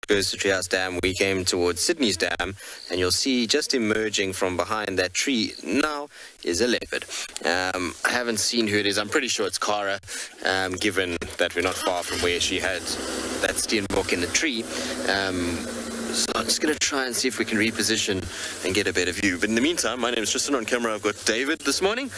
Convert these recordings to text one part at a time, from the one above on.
goes to Treehouse Dam, we came towards Sydney's dam, and you'll see just emerging from behind that tree now is a leopard. I haven't seen who it is. I'm pretty sure it's Cara, given that we're not far from where she had that steenbok in the tree. So I'm just going to try and see if we can reposition and get a better view. But in the meantime, my name is Tristan. On camera, I've got David this morning.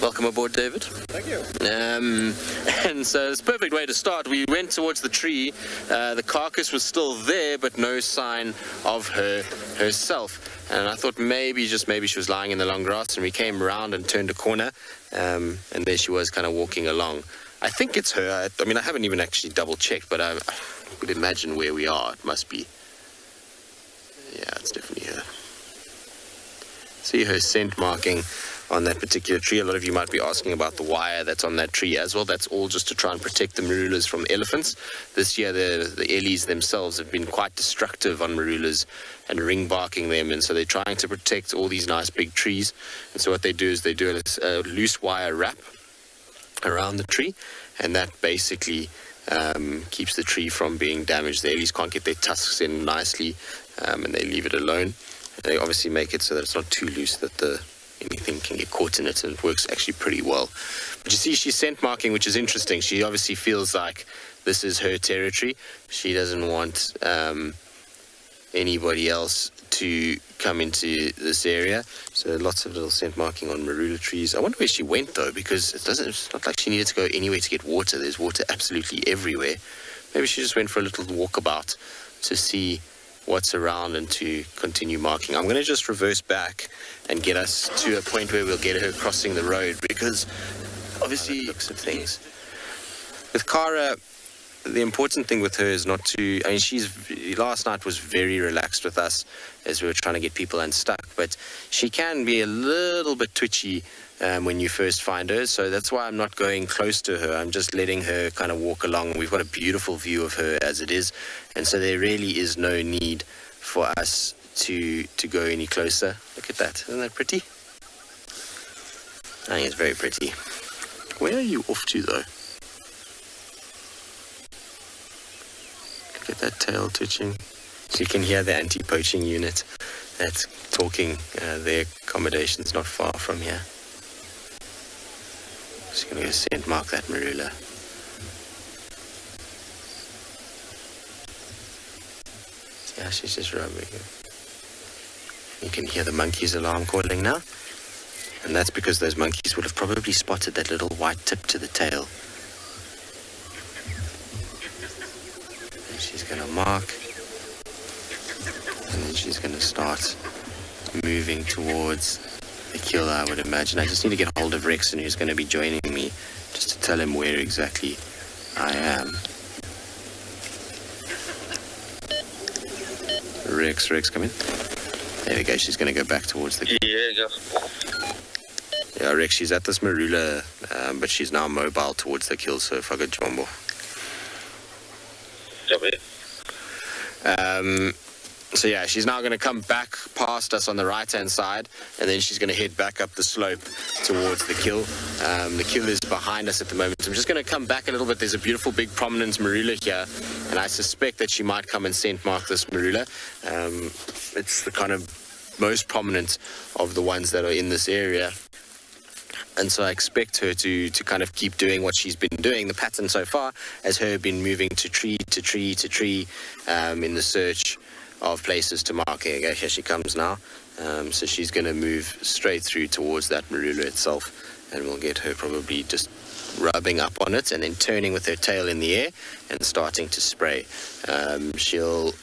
Welcome aboard, David. Thank you. And so it's a perfect way to start. We went towards the tree. The carcass was still there, but no sign of herself. And I thought maybe she was lying in the long grass, and we came around and turned a corner, and there she was kind of walking along. I think it's her. I mean, I haven't even actually double-checked, but I would imagine where we are. It must be. Yeah, it's definitely her. See her scent marking on that particular tree. A lot of you might be asking about the wire that's on that tree as well. That's all just to try and protect the marulas from elephants. This year, the ellies themselves have been quite destructive on marulas and ring barking them, and so they're trying to protect all these nice big trees. And so what they do is they do a loose wire wrap around the tree, and that basically keeps the tree from being damaged. The ellies can't get their tusks in nicely, and they leave it alone. They obviously make it so that it's not too loose that anything can get caught in it, and it works actually pretty well. But you see, she's scent marking, which is interesting. She obviously feels like this is her territory. She doesn't want anybody else to come into this area. So lots of little scent marking on marula trees. I wonder where she went, though, because it's not like she needed to go anywhere to get water. There's water absolutely everywhere. Maybe she just went for a little walkabout to see what's around and to continue marking. I'm going to just reverse back and get us to a point where we'll get her crossing the road, because obviously looks at things. With Cara, the important thing with her is not to, I mean, last night was very relaxed with us as we were trying to get people unstuck, but she can be a little bit twitchy when you first find her, so that's why I'm not going close to her. I'm just letting her kind of walk along. We've got a beautiful view of her as it is, and so there really is no need for us to go any closer. Look at that. Isn't that pretty? I think it's very pretty. Where are you off to, though? Look at that tail twitching. So you can hear the anti-poaching unit that's talking. Their accommodation's not far from here. Just going to go scent mark that marula. Yeah, she's just rubbing it. You can hear the monkey's alarm calling now. And that's because those monkeys would have probably spotted that little white tip to the tail. And she's going to mark. And then she's going to start moving towards the kill, I would imagine. I just need to get hold of Rex, and who's going to be joining me, just to tell him where exactly I am. Rex, come in. There we go. She's going to go back towards the... Yeah, Rex, she's at this marula, but she's now mobile towards the kill, so if I go Jumbo. So yeah, she's now going to come back past us on the right-hand side, and then she's going to head back up the slope towards the kill. The kill is behind us at the moment. So I'm just going to come back a little bit. There's a beautiful big prominent marula here, and I suspect that she might come and scent mark this marula. It's the kind of most prominent of the ones that are in this area. And so I expect her to kind of keep doing what she's been doing. The pattern so far has her been moving to tree to tree to tree in the search of places to mark. Okay, here she comes now. So she's going to move straight through towards that marula itself, and we'll get her probably just rubbing up on it and then turning with her tail in the air and starting to spray. She'll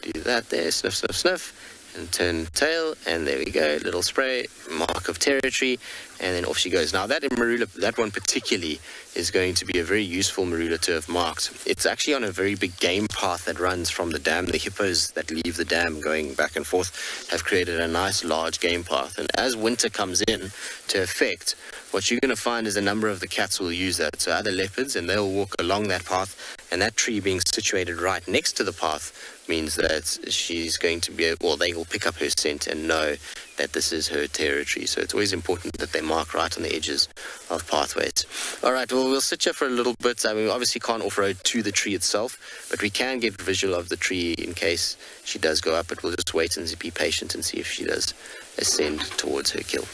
do that there, sniff, sniff, sniff, and turn tail, and there we go, little spray, mark of territory, and then off she goes. Now that marula, that one particularly, is going to be a very useful marula to have marked. It's actually on a very big game path that runs from the dam. The hippos that leave the dam going back and forth have created a nice large game path, and as winter comes in to effect, what you're going to find is a number of the cats will use that. So other leopards, and they'll walk along that path, And that tree being situated right next to the path means that she's going to be, or they will pick up her scent and know that this is her territory. So it's always important that they mark right on the edges of pathways. All right, well, we'll sit here for a little bit. I mean, we obviously can't off-road to the tree itself, but we can get visual of the tree in case she does go up. But we'll just wait and be patient and see if she does ascend towards her kill.